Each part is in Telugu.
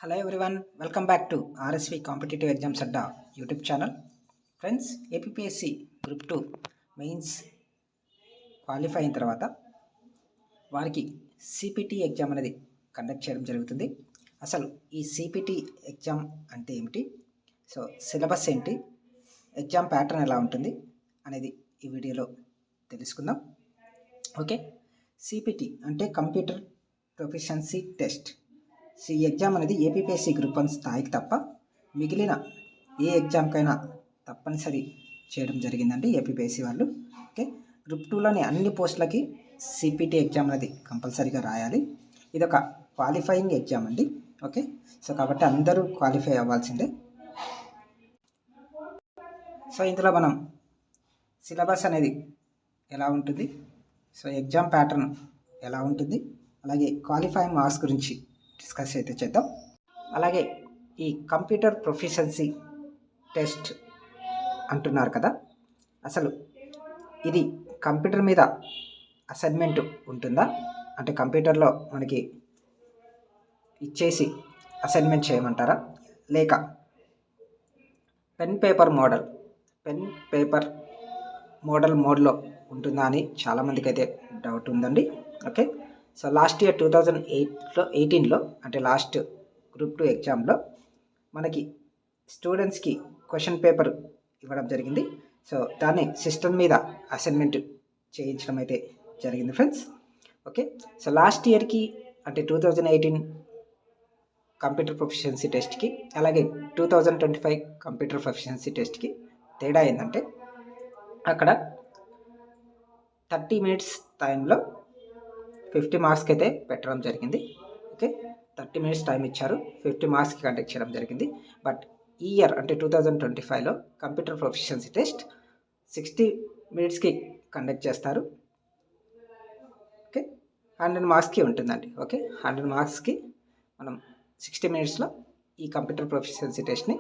Hello everyone, welcome back to RSV Competitive Exams Adda YouTube channel. Friends, APPSC Group 2 mains qualify అయిన తర్వాత వారికి సిపిటి ఎగ్జామ్ అనేది కండక్ట్ చేయడం జరుగుతుంది. అసలు ఈ సిపిటి ఎగ్జామ్ అంటే ఏమిటి, సో సిలబస్ ఏంటి, ఎగ్జామ్ ప్యాటర్న్ ఎలా ఉంటుంది అనేది ఈ వీడియోలో తెలుసుకుందాం. ఓకే, సిపిటి అంటే కంప్యూటర్ ప్రొఫిషియన్సీ టెస్ట్. సో ఈ ఎగ్జామ్ అనేది ఏపీపీఎస్సీ గ్రూప్ 1 స్థాయికి తప్ప మిగిలిన ఏ ఎగ్జామ్కైనా తప్పనిసరి చేయడం జరిగిందండి ఏపీపీఎస్సీ వాళ్ళు. ఓకే, గ్రూప్ 2లోని అన్ని పోస్టులకి సిపిటి ఎగ్జామ్ అనేది కంపల్సరీగా రాయాలి. ఇది ఒక క్వాలిఫైయింగ్ ఎగ్జామ్ అండి. ఓకే, సో కాబట్టి అందరూ క్వాలిఫై అవ్వాల్సిందే. సో ఇందులో మనం సిలబస్ అనేది ఎలా ఉంటుంది, సో ఎగ్జామ్ ప్యాటర్న్ ఎలా ఉంటుంది, అలాగే క్వాలిఫైయింగ్ మార్క్స్ గురించి డిస్కస్ అయితే చేద్దాం. అలాగే ఈ కంప్యూటర్ ప్రొఫిషియన్సీ టెస్ట్ అంటున్నారు కదా, అసలు ఇది కంప్యూటర్ మీద అసైన్మెంట్ ఉంటుందా, అంటే కంప్యూటర్లో మనకి ఇచ్చేసి అసైన్మెంట్ చేయమంటారా, లేక పెన్ పేపర్ మోడల్ మోడ్లో ఉంటుందా అని చాలామందికి అయితే డౌట్ ఉందండి. ఓకే, సో లాస్ట్ ఇయర్ 2018లో అంటే లాస్ట్ గ్రూప్ 2 ఎగ్జామ్లో మనకి స్టూడెంట్స్కి క్వశ్చన్ పేపర్ ఇవ్వడం జరిగింది. సో దాన్ని సిస్టమ్ మీద అసైన్మెంట్ చేయించడం అయితే జరిగింది ఫ్రెండ్స్. ఓకే, సో లాస్ట్ ఇయర్కి అంటే 2018 కంప్యూటర్ ప్రొఫిషియన్సీ టెస్ట్కి అలాగే 2025 కంప్యూటర్ ప్రొఫిషియన్సీ టెస్ట్కి తేడా ఏంటంటే అక్కడ 30 మినిట్స్ టైంలో 50 మార్క్స్కి అయితే పెట్టడం జరిగింది. ఓకే, 30 మినిట్స్ టైం ఇచ్చారు, 50 మార్క్స్కి కండక్ట్ చేయడం జరిగింది. బట్ ఈ ఇయర్ అంటే 2025లో కంప్యూటర్ ప్రొఫిషియన్సీ టెస్ట్ 60 మినిట్స్కి కండక్ట్ చేస్తారు. ఓకే, 100 మార్క్స్కి ఉంటుందండి. ఓకే, 100 మార్క్స్కి మనం 60 మినిట్స్లో ఈ కంప్యూటర్ ప్రొఫిషియన్సీ టెస్ట్ని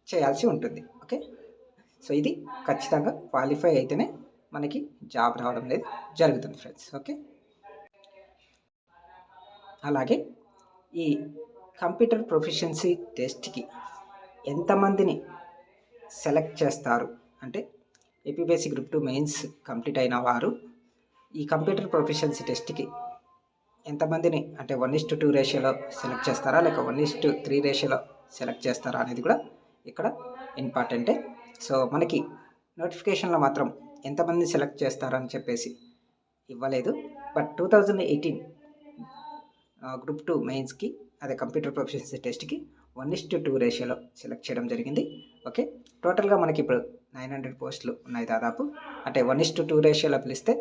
చేయాల్సి ఉంటుంది. ఓకే, సో ఇది ఖచ్చితంగా క్వాలిఫై అయితేనే మనకి జాబ్ రావడం అనేది జరుగుతుంది ఫ్రెండ్స్. ఓకే, అలాగే ఈ కంప్యూటర్ ప్రొఫిషియన్సీ టెస్ట్కి ఎంతమందిని సెలెక్ట్ చేస్తారు అంటే ఏపీపీఎస్సీ గ్రూప్ 2 మెయిన్స్ కంప్లీట్ అయిన వారు ఈ కంప్యూటర్ ప్రొఫిషియన్సీ టెస్ట్కి ఎంతమందిని అంటే 1:2 రేషియోలో సెలెక్ట్ చేస్తారా లేక 1:3 రేషియోలో సెలెక్ట్ చేస్తారా అనేది కూడా ఇక్కడ ఇంపార్టెంటే. సో మనకి నోటిఫికేషన్లో మాత్రం ఎంతమంది సెలెక్ట్ చేస్తారని చెప్పేసి ఇవ్వలేదు. బట్ 2018 గ్రూప్ 2 మెయిన్స్కి అదే కంప్యూటర్ ప్రొఫిషియన్సీ టెస్ట్కి 1:2 రేషియోలో సెలెక్ట్ చేయడం జరిగింది. ఓకే, టోటల్గా మనకి ఇప్పుడు 900 పోస్టులు ఉన్నాయి దాదాపు, అంటే 1:2 రేషియోలో పిలిస్తే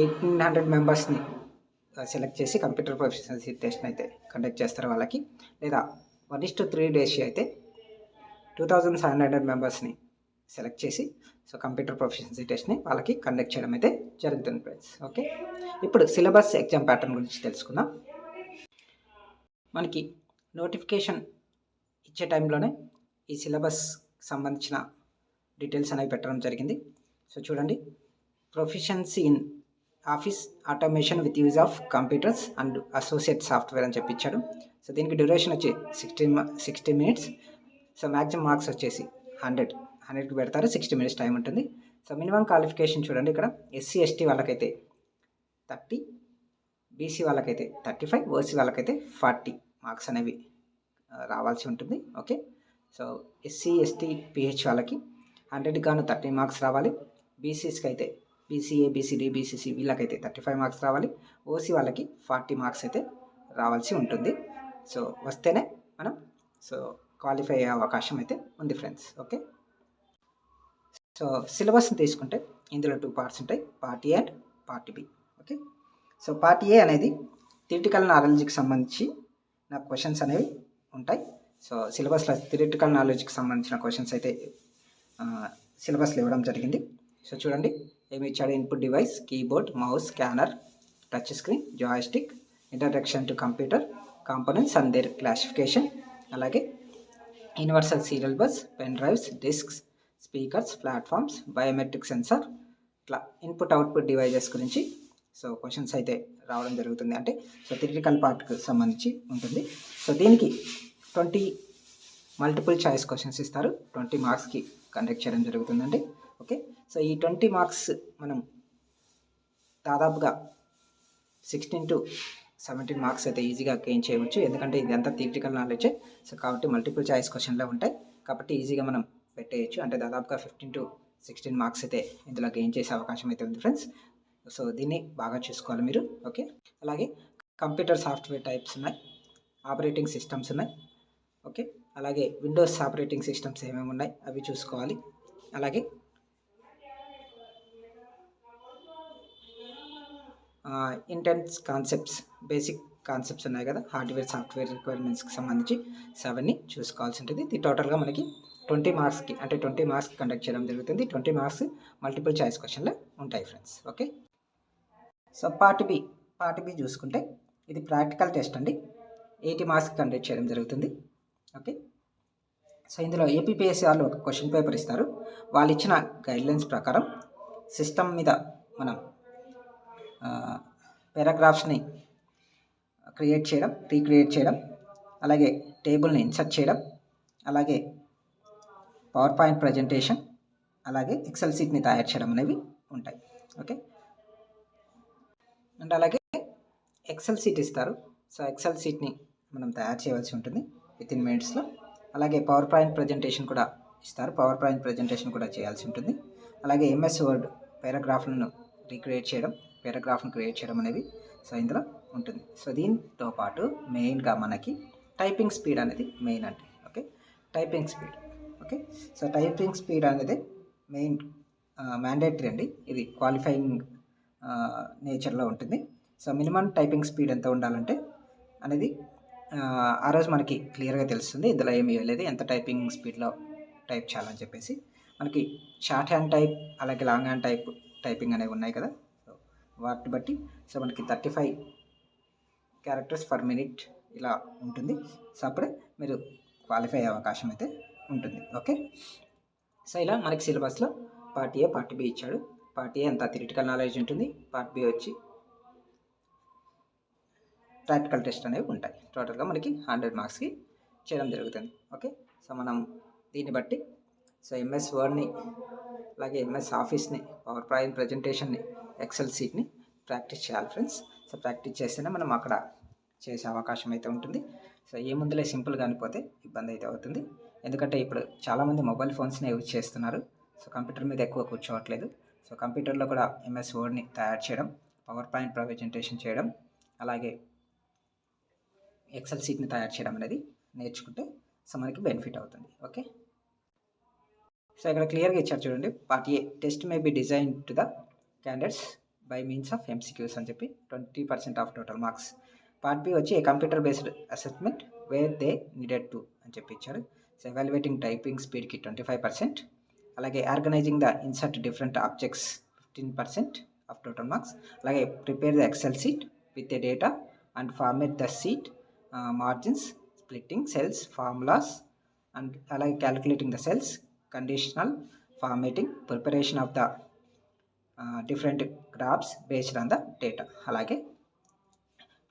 1800 మెంబర్స్ని సెలెక్ట్ చేసి కంప్యూటర్ ప్రొఫిషియన్సీ టెస్ట్ని అయితే కండక్ట్ చేస్తారు వాళ్ళకి, లేదా 1:3 రేషియో అయితే 2700 మెంబర్స్ని సెలెక్ట్ చేసి సో కంప్యూటర్ ప్రొఫిషియన్సీ టెస్ట్ని వాళ్ళకి కండక్ట్ చేయడం అయితే జరుగుతుంది ఫ్రెండ్స్. ఓకే, ఇప్పుడు సిలబస్ ఎగ్జామ్ ప్యాటర్న్ గురించి తెలుసుకుందాం. మనకి నోటిఫికేషన్ ఇచ్చే టైంలోనే ఈ సిలబస్ సంబంధించిన డీటెయిల్స్ అనేవి పెట్టడం జరిగింది. సో చూడండి, proficiency in office automation with use of computers and associate software అని చెప్పించాడు. సో దీనికి డ్యూరేషన్ వచ్చి 60 మినిట్స్. సో మ్యాక్సిమం మార్క్స్ వచ్చేసి 100కి పెడతారు, 60 మినిట్స్ టైం ఉంటుంది. సో మినిమం క్వాలిఫికేషన్ చూడండి, ఇక్కడ ఎస్సీ ఎస్టీ వాళ్ళకైతే 30, బీసీ వాళ్ళకైతే 35, ఓసీ వాళ్ళకైతే 40 మార్క్స్ అనేవి రావాల్సి ఉంటుంది. Okay, so SC ST pH వాళ్ళకి 100కి గాను 30 మార్క్స్ రావాలి. బీసీస్కి అయితే బీసీఏ బీసీడీ బీసీసీ వీళ్ళకైతే 35 మార్క్స్ రావాలి. ఓసీ వాళ్ళకి 40 మార్క్స్ అయితే రావాల్సి ఉంటుంది. సో వస్తేనే మనం సో క్వాలిఫై అయ్యే అవకాశం అయితే ఉంది ఫ్రెండ్స్. ఓకే, సో సిలబస్ని తీసుకుంటే ఇందులో 2 పార్ట్స్ ఉంటాయి, part A and part B. Okay, so part A అనేది థియరిటికల్ నాలెడ్జ్కి సంబంధించి నాకు క్వశ్చన్స్ అనేవి ఉంటాయి. సో సిలబస్లో థియరిటికల్ నాలెడ్జ్కి సంబంధించిన క్వశ్చన్స్ అయితే సిలబస్లో ఇవ్వడం జరిగింది. సో చూడండి ఏమి ఇచ్చాడు, input device, keyboard, mouse, scanner, touch screen, joystick, introduction to computer components and their classification, అలాగే universal serial bus, pen drives, discs, speakers, platforms, biometric sensor, ఇట్లా ఇన్పుట్ అవుట్పుట్ డివైజెస్ గురించి సో క్వశ్చన్స్ అయితే రావడం జరుగుతుంది. అంటే సో థియరిటికల్ పార్ట్కి సంబంధించి ఉంటుంది. సో దీనికి 20 మల్టిపుల్ చాయిస్ క్వశ్చన్స్ ఇస్తారు. 20 మార్క్స్కి కండక్ట్ చేయడం జరుగుతుందండి. ఓకే, సో ఈ 20 మార్క్స్ మనం దాదాపుగా 16 to 17 మార్క్స్ అయితే ఈజీగా గెయిన్ చేయవచ్చు. ఎందుకంటే ఇది అంతా థియరిటికల్ నాలెడ్జే. సో కాబట్టి మల్టిపుల్ చాయిస్ క్వశ్చన్లే ఉంటాయి కాబట్టి ఈజీగా మనం పెట్టేయచ్చు. అంటే దాదాపుగా 15 to 16 మార్క్స్ అయితే ఇందులో గెయిన్ చేసే అవకాశం అయితే ఉంది ఫ్రెండ్స్. సో దీన్ని బాగా చూసుకోవాలి మీరు. ఓకే, అలాగే కంప్యూటర్ సాఫ్ట్వేర్ టైప్స్ ఉన్నాయి, ఆపరేటింగ్ సిస్టమ్స్ ఉన్నాయి. ఓకే, అలాగే విండోస్ ఆపరేటింగ్ సిస్టమ్స్ ఏమేమి ఉన్నాయి అవి చూసుకోవాలి. అలాగే ఇంటెన్స్ కాన్సెప్ట్స్, బేసిక్ కాన్సెప్ట్స్ ఉన్నాయి కదా, హార్డ్వేర్ సాఫ్ట్వేర్ రిక్వైర్మెంట్స్కి సంబంధించి సో అవన్నీ చూసుకోవాల్సి ఉంటుంది. ఇది టోటల్గా మనకి 20 మార్క్స్కి, అంటే 20 మార్క్స్కి కండక్ట్ చేయడం జరుగుతుంది. 20 మార్క్స్ మల్టిపుల్ చాయిస్ క్వశ్చన్లే ఉంటాయి friends. Okay, so part B చూసుకుంటే ఇది ప్రాక్టికల్ టెస్ట్ అండి. 80 మార్క్స్కి కండక్ట్ చేయడం జరుగుతుంది. ఓకే, సో ఇందులో ఏపీపీఎస్సీ వాళ్ళు ఒక క్వశ్చన్ పేపర్ ఇస్తారు. వాళ్ళు ఇచ్చిన గైడ్లైన్స్ ప్రకారం సిస్టమ్ మీద మనం పారాగ్రాఫ్స్ని క్రియేట్ చేయడం, రీక్రియేట్ చేయడం, అలాగే టేబుల్ని ఇన్సర్ట్ చేయడం, అలాగే పవర్ పాయింట్ ప్రజెంటేషన్, అలాగే ఎక్సెల్ షీట్ని తయారు చేయడం అనేవి ఉంటాయి. ఓకే, అండ్ అలాగే ఎక్సెల్ షీట్ ఇస్తారు. సో ఎక్సెల్ షీట్ని మనం తయారు చేయవలసి ఉంటుంది వితిన్ మినిట్స్లో. అలాగే పవర్ పాయింట్ ప్రజెంటేషన్ కూడా ఇస్తారు. పవర్ పాయింట్ ప్రజెంటేషన్ కూడా చేయాల్సి ఉంటుంది. అలాగే ఎంఎస్ వర్డ్ పారాగ్రాఫ్లను రీక్రియేట్ చేయడం, పారాగ్రాఫ్ను క్రియేట్ చేయడం అనేవి సో ఇందులో ఉంటుంది. సో దీంతో పాటు మెయిన్గా మనకి టైపింగ్ స్పీడ్ అనేది మెయిన్ అంటే. Okay, typing speed. Okay, so typing speed అనేది మెయిన్ మ్యాండేటరీ అండి. ఇది క్వాలిఫైయింగ్ నేచర్లో ఉంటుంది. సో మినిమం టైపింగ్ స్పీడ్ ఎంత ఉండాలంటే అనేది ఆ రోజు మనకి క్లియర్గా తెలుస్తుంది. ఇందులో ఏమి ఇవ్వలేదు, ఎంత టైపింగ్ స్పీడ్లో టైప్ చేయాలని చెప్పేసి. మనకి షార్ట్ హ్యాండ్ టైప్, అలాగే లాంగ్ హ్యాండ్ టైపింగ్ అనేవి ఉన్నాయి కదా, సో వాటిని బట్టి సో మనకి 35 క్యారెక్టర్స్ పర్ మినిట్ ఇలా ఉంటుంది. సో అప్పుడే మీరు క్వాలిఫై అయ్యే అవకాశం అయితే ఉంటుంది. ఓకే, సో ఇలా మనకి సిలబస్లో పార్ట్ ఏ, పార్ట్ బి ఇచ్చాడు. పార్ట్ ఏ అంతా థియరిటికల్ నాలెడ్జ్ ఉంటుంది, పార్ట్ బి వచ్చి ప్రాక్టికల్ టెస్ట్ అనేవి ఉంటాయి. టోటల్గా మనకి 100 మార్క్స్కి చేయడం జరుగుతుంది. ఓకే, సో మనం దీన్ని బట్టి సో ఎంఎస్ వర్డ్ని, అలాగే ఎంఎస్ ఆఫీస్ని, పవర్ పాయింట్ ప్రజెంటేషన్ని, ఎక్సెల్ షీట్ని ప్రాక్టీస్ చేయాలి ఫ్రెండ్స్. సో ప్రాక్టీస్ చేస్తేనే మనం అక్కడ చేసే అవకాశం అయితే ఉంటుంది. సో ఏముందులే సింపుల్గా అనిపోతే ఇబ్బంది అయితే అవుతుంది. ఎందుకంటే ఇప్పుడు చాలామంది మొబైల్ ఫోన్స్ని యూజ్ చేస్తున్నారు. సో కంప్యూటర్ మీద ఎక్కువ కూర్చోవట్లేదు. సో కంప్యూటర్లో కూడా ఎంఎస్ వర్డ్ని తయారు చేయడం, పవర్ పాయింట్ ప్రజెంటేషన్ చేయడం, అలాగే ఎక్సెల్ షీట్ని తయారు చేయడం అనేది నేర్చుకుంటే సో మనకి బెనిఫిట్ అవుతుంది. ఓకే, సో ఇక్కడ క్లియర్గా ఇచ్చారు చూడండి. Part A, test may be design to the candidates by means of MCQs అని చెప్పి 20% of total marks. Part B వచ్చి a computer based assessment where they needed to అని చెప్పి ఇచ్చారు. సో ఎవాల్యుయేటింగ్ టైపింగ్ స్పీడ్కి 25%, అలాగే organizing the insert different objects 15% of total marks, అలాగే prepare the Excel sheet with the data and format the sheet, margins, splitting cells, formulas, and అలాగే calculating the cells, conditional formatting, preparation of the different graphs based on the data, అలాగే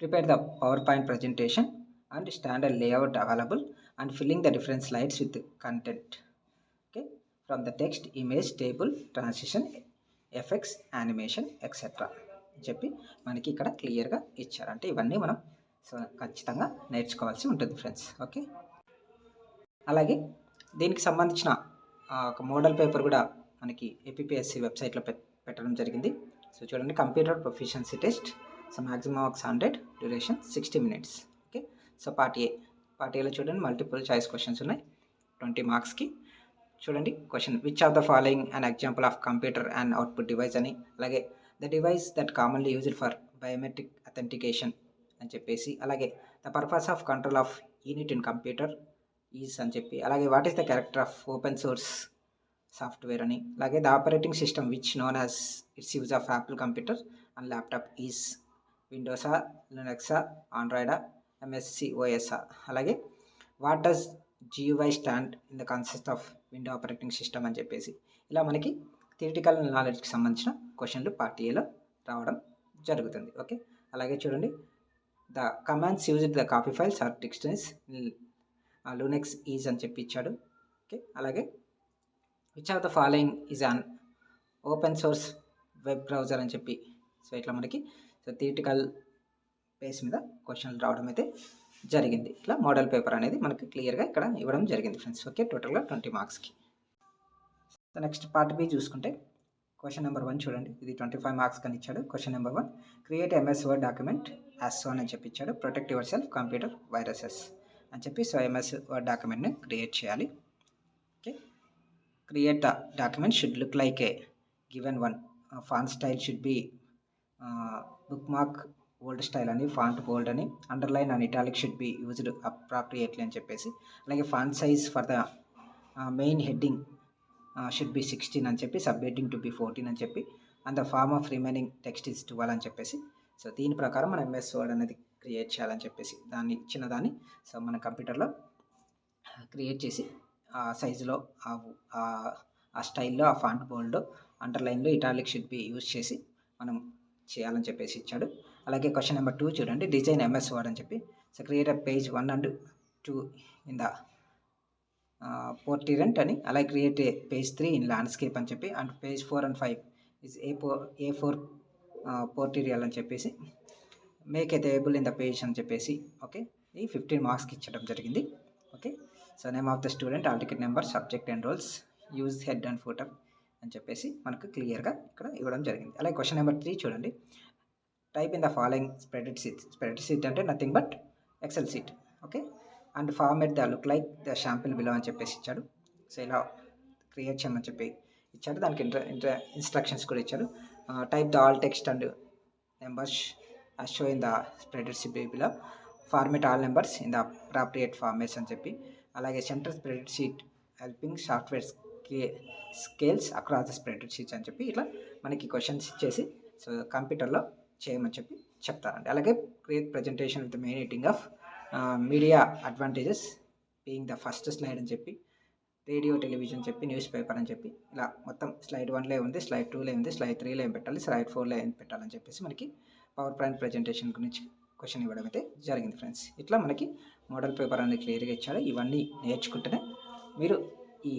prepare the PowerPoint presentation and standard layout available and filling the different slides with content. Okay, from the text, image, table, transition, effects, animation etcetera అని చెప్పి మనకి ఇక్కడ క్లియర్గా ఇచ్చారు. అంటే ఇవన్నీ మనం సో ఖచ్చితంగా నేర్చుకోవాల్సి ఉంటుంది ఫ్రెండ్స్. ఓకే, అలాగే దీనికి సంబంధించిన ఒక మోడల్ పేపర్ కూడా మనకి ఏపీపీఎస్సీ వెబ్సైట్లో పెట్టడం జరిగింది. సో చూడండి, computer proficiency test. So maximum marks 100, duration 60 minutes. Okay, so part ఏలో చూడండి మల్టిపుల్ చాయిస్ క్వశ్చన్స్ ఉన్నాయి 20 మార్క్స్కి. చూడండి question, which of the following an example of computer and output device అని, అలాగే the device that commonly used for biometric authentication అని చెప్పేసి, అలాగే the purpose of control of unit in computer is అని చెప్పి, అలాగే what is the character of open source software అని, అలాగే the operating system which known as its use of Apple computer and laptop is విండోసా, లినక్సా, ఆండ్రాయిడా, ఎంఎస్సి ఓఎస్ఆ, అలాగే what does GUI stand in the consist of window operating system అని చెప్పేసి ఇలా మనకి థియరిటికల్ నాలెడ్జ్కి సంబంధించిన క్వశ్చన్లు పార్ట్ ఏలో రావడం జరుగుతుంది. ఓకే, అలాగే చూడండి, the commands used the copy files or dictionaries Linux is అని చెప్పి ఇచ్చాడు. ఓకే, అలాగే which of the following is an open source web browser అని చెప్పి, సో ఇట్లా మనకి సో థియరిటికల్ బేస్ మీద క్వశ్చన్లు రావడం అయితే జరిగింది. ఇట్లా మోడల్ పేపర్ అనేది మనకి క్లియర్గా ఇక్కడ ఇవ్వడం జరిగింది ఫ్రెండ్స్. ఓకే, టోటల్గా 20 మార్క్స్కి. సో నెక్స్ట్ పార్ట్ బి చూసుకుంటే క్వశ్చన్ నెంబర్ 1 చూడండి, ఇది 25 మార్క్స్ కానీ ఇచ్చాడు. Question number 1, create MS Word document as soon అని చెప్పి ఇచ్చాడు. Protect yourself computer viruses అని చెప్పి, సో ఎంఎస్ వర్డ్ డాక్యుమెంట్ని క్రియేట్ చేయాలి. Okay, create the document should look like a given one. Font style should be Bookman Old Style అని, ఫాంట్ బోల్డ్ అని, underline and italic should be used appropriately అని చెప్పేసి, అలాగే font size for the main heading should be 16 అని చెప్పి, సబ్ హెడ్డింగ్ టు బి 14 అని చెప్పి, and the form of remaining text is 12 అని చెప్పేసి, సో దీని ప్రకారం మనం ఎంఎస్ వర్డ్ అనేది క్రియేట్ చేయాలని చెప్పేసి దాన్ని చిన్నదాన్ని సో మన కంప్యూటర్లో క్రియేట్ చేసి ఆ సైజులో ఆ స్టైల్లో ఆ ఫాంట్ బోల్డ్ అండర్లైన్లో ఇటాలిక్ షుడ్ బి యూజ్ చేసి మనం చేయాలని చెప్పేసి ఇచ్చాడు. అలాగే క్వశ్చన్ నెంబర్ 2 చూడండి, డిజైన్ ఎంఎస్ వర్డ్ అని చెప్పి, so create a page 1 and 2 in the portrait అని, అలాగే create a page 3 in landscape అని చెప్పి, and page 4 and 5 is A4 portrayal అని చెప్పేసి, make available in the page అని చెప్పేసి, ఓకే ఈ 15 మార్క్స్కి ఇచ్చడం జరిగింది. Okay, so name of the student, hall ticket number, subject and rolls, use head and footer అని చెప్పేసి మనకు క్లియర్గా ఇక్కడ ఇవ్వడం జరిగింది. అలాగే క్వశ్చన్ నెంబర్ 3 చూడండి, type in the following spreadsheet అంటే nothing but Excel sheet. Okay, and format the look like the sample below అని చెప్పేసి ఇచ్చాడు. సో ఇలా క్రియేట్ చేయమని చెప్పి ఇచ్చాడు. దానికి ఇన్స్ట్రక్షన్స్ కూడా ఇచ్చాడు. Type the all text and numbers as shown in the spreadsheet below, format all numbers in the appropriate formats అని చెప్పి, అలాగే centre spreadsheet helping software scales across the spreadsheets అని చెప్పి ఇట్లా మనకి క్వశ్చన్స్ ఇచ్చేసి సో కంప్యూటర్లో చేయమని చెప్పి చెప్తారండి. అలాగే create presentation with main editing of media advantages being the first slide అని చెప్పి, రేడియో టెలివిజన్ చెప్పి, న్యూస్ పేపర్ అని చెప్పి, ఇలా మొత్తం స్లైడ్ 1లో ఉంది, స్లైడ్ 2లో ఉంది, స్లైడ్ 3లో ఏం పెట్టాలి, స్లైడ్ 4లో ఏం పెట్టాలని చెప్పేసి మనకి పవర్ పాయింట్ ప్రజెంటేషన్ గురించి క్వశ్చన్ ఇవ్వడం అయితే జరిగింది ఫ్రెండ్స్. ఇట్లా మనకి మోడల్ పేపర్ అనేది క్లియర్గా ఇచ్చాడు. ఇవన్నీ నేర్చుకుంటేనే మీరు ఈ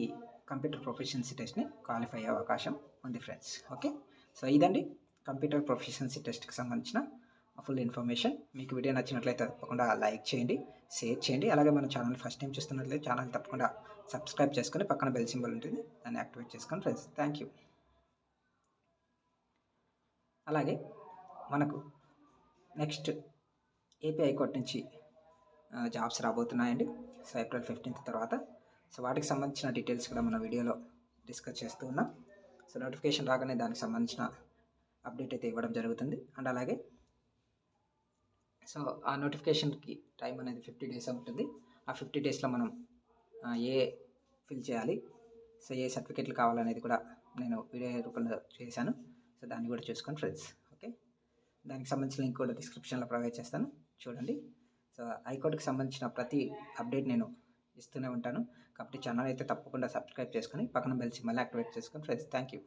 కంప్యూటర్ ప్రొఫిషియన్సీ టెస్ట్ని క్వాలిఫై అయ్యే అవకాశం ఉంది ఫ్రెండ్స్. ఓకే, సో ఇదండి కంప్యూటర్ ప్రొఫిషియన్సీ టెస్ట్కి సంబంధించిన ఫుల్ ఇన్ఫర్మేషన్. మీకు వీడియో నచ్చినట్లయితే తప్పకుండా లైక్ చేయండి, షేర్ చేయండి. అలాగే మన ఛానల్ ఫస్ట్ టైం చూస్తున్నట్లయితే ఛానల్ తప్పకుండా సబ్స్క్రైబ్ చేసుకొని పక్కన బెల్ సింబల్ ఉంటుంది, దాన్ని యాక్టివేట్ చేసుకోండి ఫ్రెండ్స్. Thank you. అలాగే మనకు నెక్స్ట్ ఏపీ హైకోర్టు నుంచి జాబ్స్ రాబోతున్నాయండి. సో ఏప్రిల్ 15th తర్వాత. సో వాటికి సంబంధించిన డీటెయిల్స్ కూడా మన వీడియోలో డిస్కస్ చేస్తూ ఉన్నాం. సో నోటిఫికేషన్ రాగానే దానికి సంబంధించిన అప్డేట్ అయితే ఇవ్వడం జరుగుతుంది. అండ్ అలాగే సో ఆ నోటిఫికేషన్కి టైం అనేది 50 days ఉంటుంది. ఆ 50 daysలో మనం ఏ ఫిల్ చేయాలి, సో ఏ సర్టిఫికేట్లు కావాలనేది కూడా నేను వీడియో రూపంలో చేశాను. సో దాన్ని కూడా చూసుకోండి ఫ్రెండ్స్. ఓకే, దానికి సంబంధించిన లింక్ కూడా డిస్క్రిప్షన్లో ప్రొవైడ్ చేస్తాను, చూడండి. సో హైకోర్టుకి సంబంధించిన ప్రతి అప్డేట్ నేను ఇస్తూనే ఉంటాను కాబట్టి ఛానల్ అయితే తప్పకుండా సబ్స్క్రైబ్ చేసుకొని పక్కన బెల్ సింబల్ యాక్టివేట్ చేసుకొని ఫ్రెండ్స్. Thank you.